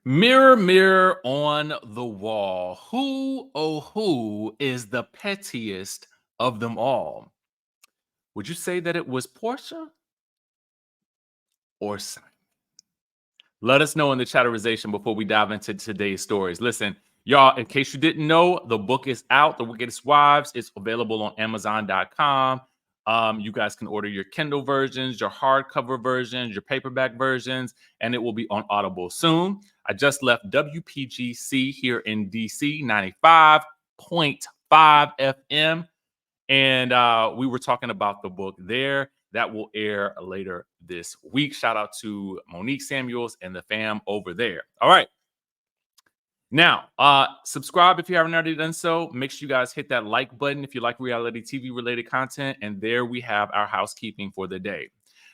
Mirror, mirror on the wall, who, oh, who is the pettiest of them all? Would you say that it was Portia or Simon? Let us know in the chatterization before we dive into today's stories. Listen, y'all, in case you didn't know, the book is out, The Wickedest Wives. It's available on Amazon.com. You guys can order your Kindle versions, your hardcover versions, your paperback versions, and it will be on Audible soon. I just left WPGC here in DC, 95.5 FM. And we were talking about the book there. That will air later this week. Shout out to Monique Samuels and the fam over there. All right. Now, subscribe if you haven't already done so. Make sure you guys hit that like button if you like reality TV related content. And there we have our housekeeping for the day.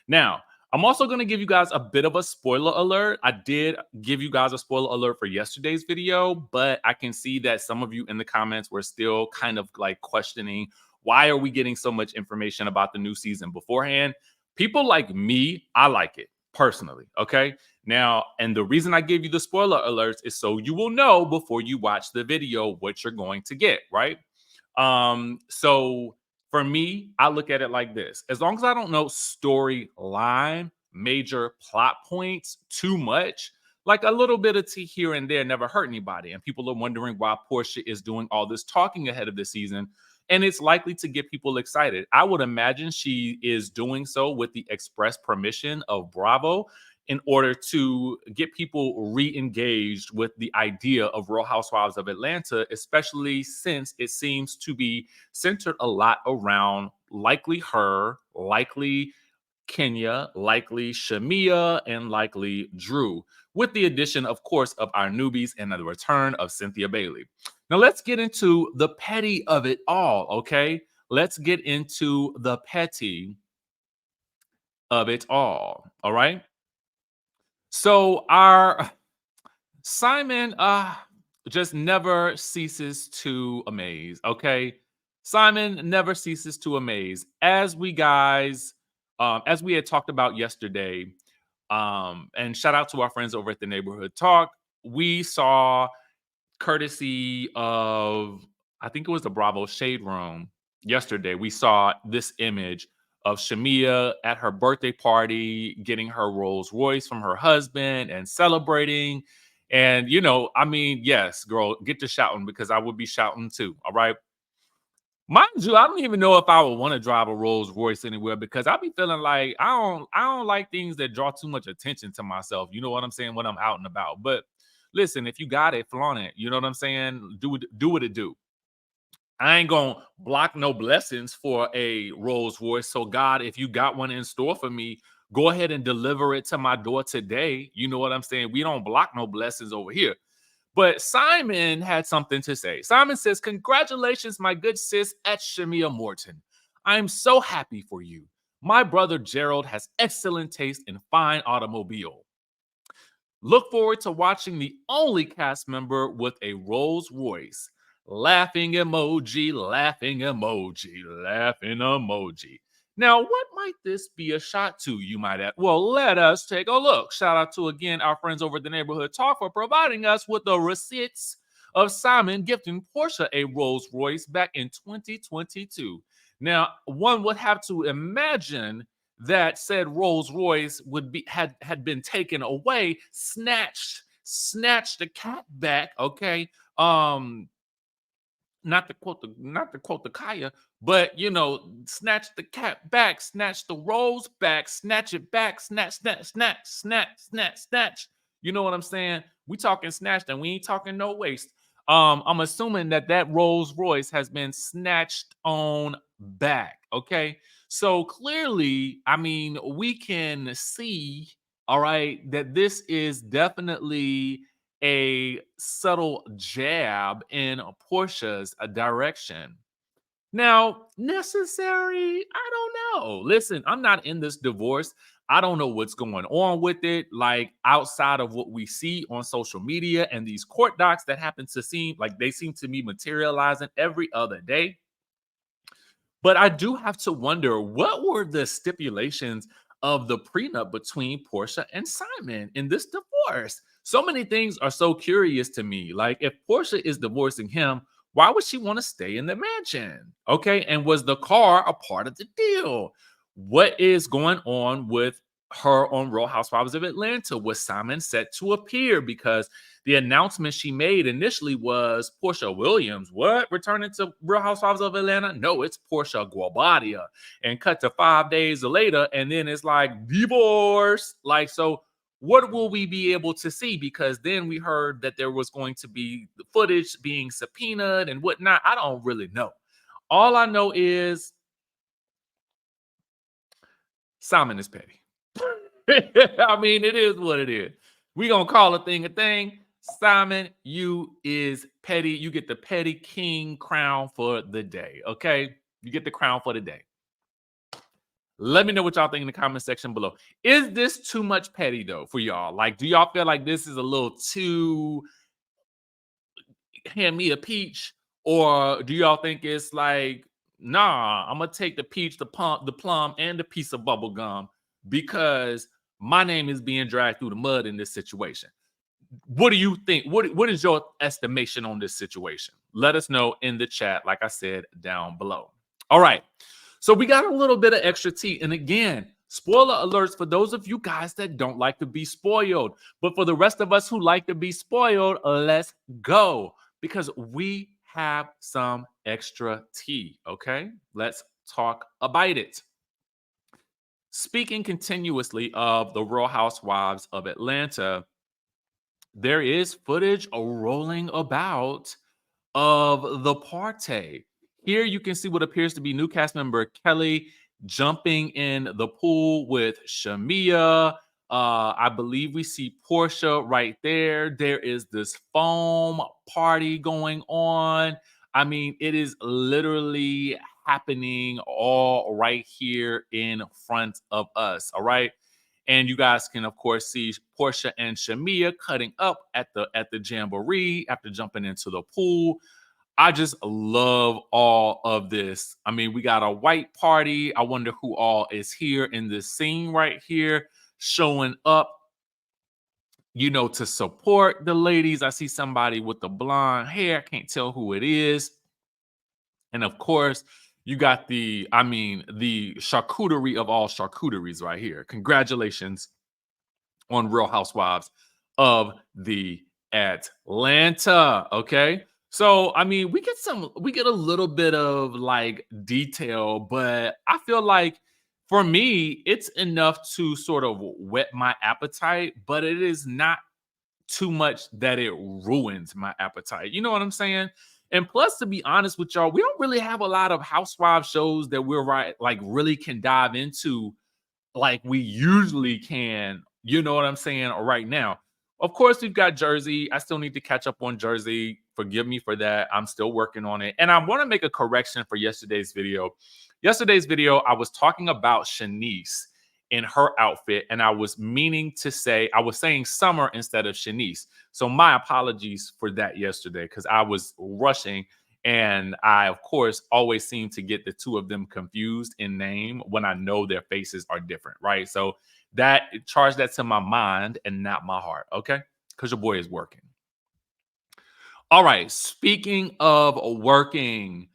Now, I'm also going to give you guys a bit of a spoiler alert. I did give you guys a spoiler alert for yesterday's video, but I can see that some of you in the comments were still kind of like questioning, why are we getting so much information about the new season beforehand? People like me, I like it personally, okay? Now, and the reason I gave you the spoiler alerts is so you will know before you watch the video what you're going to get, right? So for me, I look at it like this. As long as I don't know storyline, major plot points too much, like a little bit of tea here and there never hurt anybody. And people are wondering why Porsha is doing all this talking ahead of the season. And it's likely to get people excited. I would imagine she is doing so with the express permission of Bravo in order to get people re-engaged with the idea of Real Housewives of Atlanta, especially since it seems to be centered a lot around likely her, likely Kenya, likely Shamia, and likely Drew, with the addition, of course, of our newbies and the return of Cynthia Bailey. Now, let's get into the petty of it all, okay? Let's get into the petty of it all right? So, our Simon just never ceases to amaze, okay? Simon never ceases to amaze. As we had talked about yesterday, and shout out to our friends over at the Neighborhood Talk, we saw, courtesy of, I think it was the Bravo Shade Room yesterday, we saw this image of Shamia at her birthday party getting her Rolls Royce from her husband and celebrating. And, I mean, yes, girl, get to shouting because I would be shouting too. All right. Mind you, I don't even know if I would want to drive a Rolls Royce anywhere because I be feeling like I don't like things that draw too much attention to myself. You know what I'm saying? When I'm out and about. But listen, if you got it, flaunt it. You know what I'm saying? Do what it do. I ain't gonna block no blessings for a Rolls Royce. So God, if you got one in store for me, go ahead and deliver it to my door today. You know what I'm saying? We don't block no blessings over here. But Simon had something to say. Simon says, "Congratulations, my good sis at Shamia Morton. I am so happy for you. My brother Gerald has excellent taste in fine automobile. Look forward to watching the only cast member with a Rolls Royce. Laughing emoji, laughing emoji, laughing emoji." Now, what might this be a shot to, you might ask? Well, let us take a look. Shout out to, again, our friends over at the Neighborhood Talk for providing us with the receipts of Simon gifting Porsha a Rolls Royce back in 2022. Now, one would have to imagine that said Rolls Royce would be had been taken away, snatched the cat back, okay? Not to quote the Kaya, but snatch the cat back, snatch the rolls back, snatch it back, snatch. You know what I'm saying? We talking snatched and we ain't talking no waste. I'm assuming that Rolls Royce has been snatched on back. Okay, so clearly, I mean, we can see, all right, that this is definitely a subtle jab in Portia's direction. Now, necessary? I don't know. Listen, I'm not in this divorce. I don't know what's going on with it, like outside of what we see on social media and these court docs that happen to seem like they seem to be materializing every other day. But I do have to wonder, what were the stipulations of the prenup between Porsha and Simon in this divorce? So many things are so curious to me. Like, if Porsha is divorcing him, why would she want to stay in the mansion? Okay. And was the car a part of the deal? What is going on with her on Real Housewives of Atlanta? Was Simon set to appear? Because the announcement she made initially was Porsha Williams. What? Returning to Real Housewives of Atlanta? No, it's Porsha Guabadia. And cut to 5 days later, and then it's like divorce. Like, so what will we be able to see? Because then we heard that there was going to be the footage being subpoenaed and whatnot. I don't really know. All I know is Simon is petty. I mean, it is what it is. We gonna call a thing a thing. Simon, you is petty. You get the petty king crown for the day. Okay, you get the crown for the day. Let me know what y'all think in the comment section below. Is this too much petty though for y'all? Like, do y'all feel like this is a little too hand me a peach, or do y'all think it's like, nah, I'm gonna take the peach, the plum, and the piece of bubble gum because my name is being dragged through the mud in this situation? What do you think? What is your estimation on this situation? Let us know in the chat, like I said, down below. All right. So we got a little bit of extra tea. And again, spoiler alerts for those of you guys that don't like to be spoiled. But for the rest of us who like to be spoiled, let's go. Because we have some extra tea. Okay. Let's talk about it. Speaking continuously of the Real Housewives of Atlanta, there is footage rolling about of the party. Here you can see what appears to be new cast member Kelly jumping in the pool with Shamia. I believe we see Porsha right there. There is this foam party going on. I mean, it is literally happening all right here in front of us. All right. And you guys can, of course, see Porsha and Shamia cutting up at the jamboree after jumping into the pool. I just love all of this. I mean, we got a white party. I wonder who all is here in this scene right here, showing up, to support the ladies. I see somebody with the blonde hair. Can't tell who it is. And of course, you got the charcuterie of all charcuteries right here. Congratulations on Real Housewives of the Atlanta. Okay. So, I mean, we get a little bit of like detail, but I feel like for me, it's enough to sort of whet my appetite, but it is not too much that it ruins my appetite. You know what I'm saying? And plus, to be honest with y'all, we don't really have a lot of housewife shows that we're really can dive into like we usually can, you know what I'm saying, right now. Of course, we've got Jersey. I still need to catch up on Jersey. Forgive me for that. I'm still working on it. And I want to make a correction for yesterday's video. Yesterday's video, I was talking about Shanice in her outfit, and I was saying Summer instead of Shanice. So my apologies for that yesterday because I was rushing. And I, of course, always seem to get the two of them confused in name when I know their faces are different, right? So charge that to my mind and not my heart, okay? Because your boy is working. All right, speaking of working,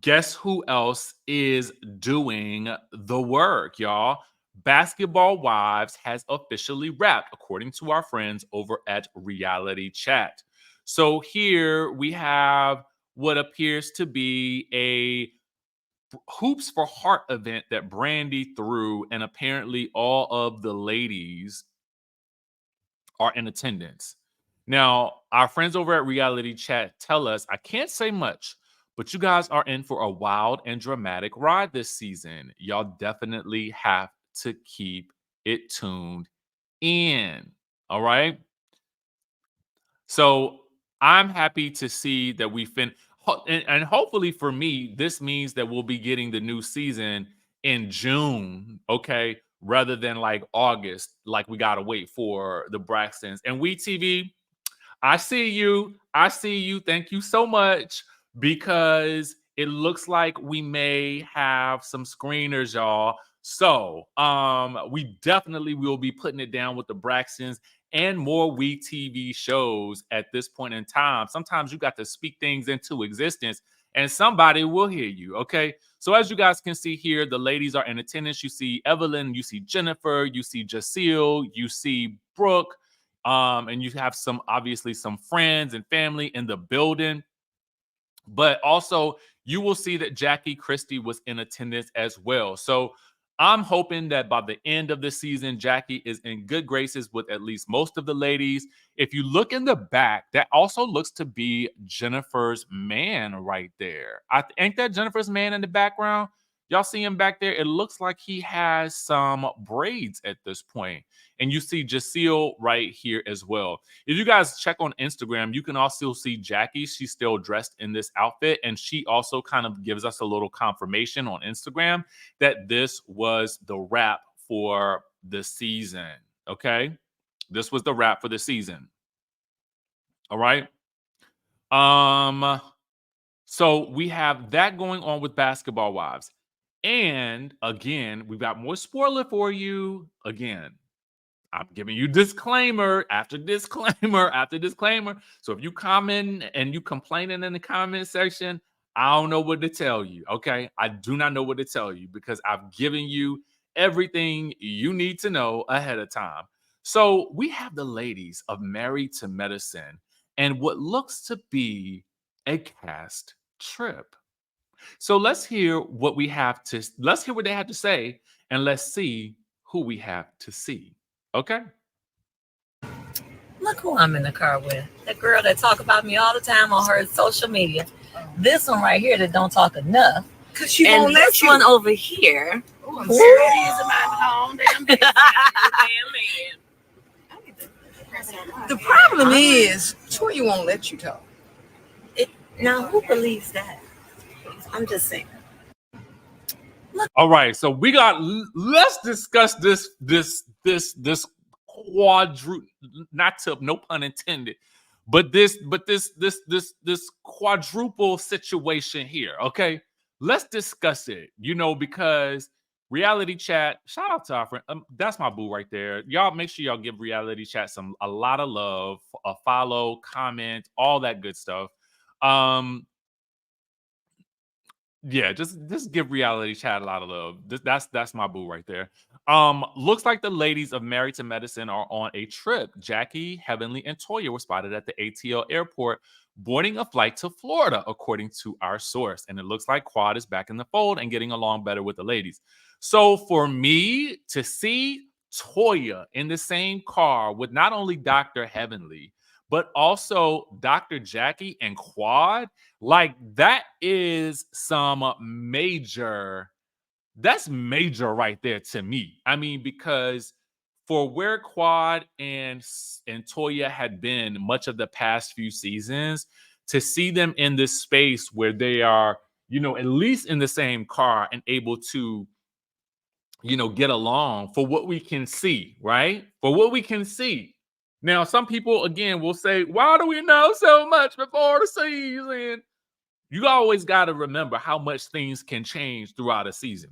guess who else is doing the work, y'all? Basketball Wives has officially wrapped, according to our friends over at Reality Chat. So here we have what appears to be a Hoops for Heart event that Brandy threw, and apparently all of the ladies are in attendance. Now, our friends over at Reality Chat tell us, I can't say much, but you guys are in for a wild and dramatic ride this season. Y'all definitely have to keep it tuned in. All right. So I'm happy to see that and hopefully for me, this means that we'll be getting the new season in June, okay, rather than like August, like we gotta wait for the Braxtons. And WeTV, I see you. I see you. Thank you so much, because it looks like we may have some screeners, y'all. So we definitely will be putting it down with the Braxtons. and more We TV shows at this point in time. Sometimes you got to speak things into existence and somebody will hear you. Okay. So as you guys can see here, the ladies are in attendance. You see Evelyn, you see Jennifer, you see Jacille, you see Brooke, and you have obviously some friends and family in the building. But also, you will see that Jackie Christie was in attendance as well. So I'm hoping that by the end of the season, Jackie is in good graces with at least most of the ladies. If you look in the back, that also looks to be Jennifer's man right there. Ain't that Jennifer's man in the background? Y'all see him back there? It looks like he has some braids at this point. And you see Jacille right here as well. If you guys check on Instagram, you can also see Jackie. She's still dressed in this outfit. And she also kind of gives us a little confirmation on Instagram that this was the wrap for the season. Okay. This was the wrap for the season. All right. So we have that going on with Basketball Wives. And again, we've got more spoiler for you. Again, I'm giving you disclaimer after disclaimer after disclaimer. So if you comment and you complaining in the comment section, I don't know what to tell you. Okay. I do not know what to tell you because I've given you everything you need to know ahead of time. So we have the ladies of Married to Medicine and what looks to be a cast trip. So let's hear what they have to say, and let's see who we have to see. Okay. Look who I'm in the car with. That girl that talk about me all the time on her social media. This one right here that don't talk enough. Cause she won't let you. One over here. Oh, I'm serious about the whole damn thing. The problem is, Toya won't let you talk. Now, who believes that? I'm just saying. All right, so let's discuss this quadruple, no pun intended, but this quadruple situation here. Okay, let's discuss it. Because Reality Chat, shout out to our friend. That's my boo right there. Y'all make sure y'all give Reality Chat a lot of love, a follow, comment, all that good stuff. Yeah, just give Reality Chat a lot of love. That's my boo right there. Looks like the ladies of Married to Medicine are on a trip. Jackie, Heavenly, and Toya were spotted at the ATL airport boarding a flight to Florida, according to our source. And it looks like Quad is back in the fold and getting along better with the ladies. So for me to see Toya in the same car with not only Dr. Heavenly, but also Dr. Jackie and Quad, like that is that's major right there to me. I mean, because for where Quad and Toya had been much of the past few seasons, to see them in this space where they are, at least in the same car and able to, get along for what we can see, right? For what we can see. Now, some people, again, will say, why do we know so much before the season? You always got to remember how much things can change throughout a season.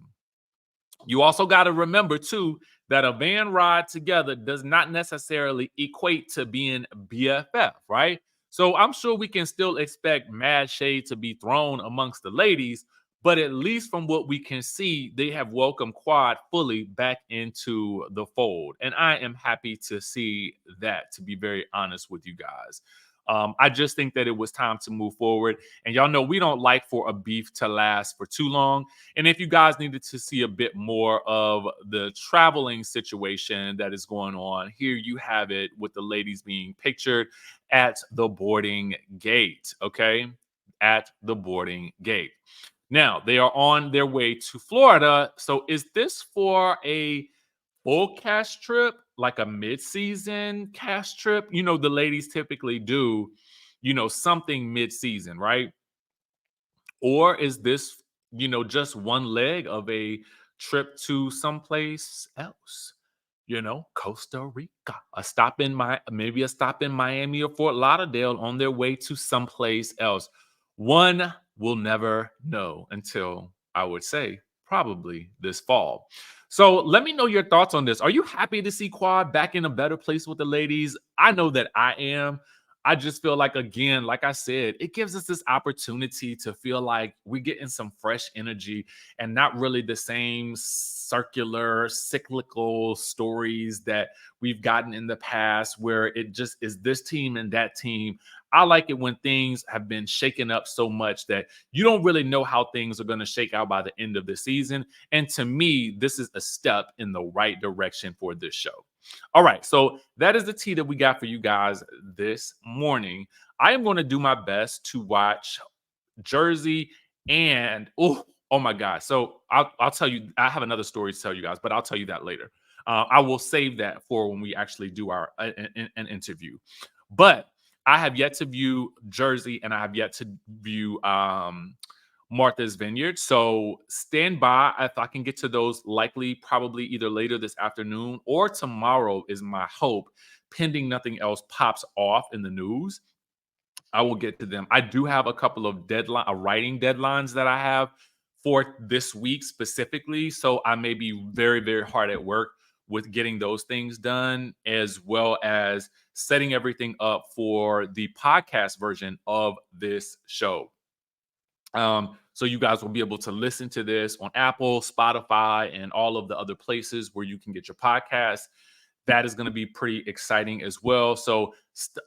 You also got to remember, too, that a van ride together does not necessarily equate to being BFF, right? So I'm sure we can still expect mad shade to be thrown amongst the ladies, but at least from what we can see, they have welcomed Quad fully back into the fold. And I am happy to see that, to be very honest with you guys. I just think that it was time to move forward. And y'all know we don't like for a beef to last for too long. And if you guys needed to see a bit more of the traveling situation that is going on, here you have it with the ladies being pictured at the boarding gate. Okay, at the boarding gate. Now, they are on their way to Florida. So is this for a full cast trip, like a mid-season cast trip? The ladies typically do, something mid-season, right? Or is this, just one leg of a trip to someplace else? Costa Rica, maybe a stop in Miami or Fort Lauderdale on their way to someplace else. One will never know until, I would say, probably this fall. So let me know your thoughts on this. Are you happy to see Quad back in a better place with the ladies? I know that I am. I just feel like, again, like I said, it gives us this opportunity to feel like we're getting some fresh energy and not really the same circular, cyclical stories that we've gotten in the past where it just is this team and that team. I like it when things have been shaken up so much that you don't really know how things are going to shake out by the end of the season. And to me, this is a step in the right direction for this show. All right, so that is the tea that we got for you guys this morning. I am going to do my best to watch Jersey and oh my God. So I'll tell you, I have another story to tell you guys, but I'll tell you that later. I will save that for when we actually do our an interview. But I have yet to view Jersey and I have yet to view Martha's Vineyard. So stand by if I can get to those, likely probably either later this afternoon or tomorrow is my hope, pending nothing else pops off in the news. I will get to them. I do have a couple of writing deadlines that I have for this week specifically. So I may be very, very hard at work with getting those things done, as well as setting everything up for the podcast version of this show. So you guys will be able to listen to this on Apple, Spotify, and all of the other places where you can get your podcasts. That is going to be pretty exciting as well. So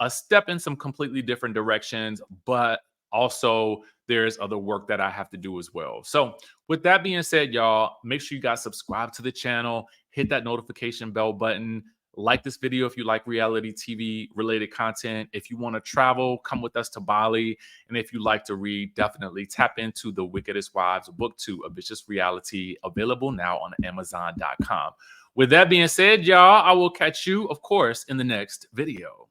a step in some completely different directions, but also there's other work that I have to do as well. So with that being said, y'all, make sure you guys subscribe to the channel, hit that notification bell button. Like this video if you like reality TV related content. If you want to travel, come with us to Bali. And if you like to read, definitely tap into The Wickedest Wives, Book 2, A Vicious Reality, available now on Amazon.com. With that being said, y'all, I will catch you, of course, in the next video.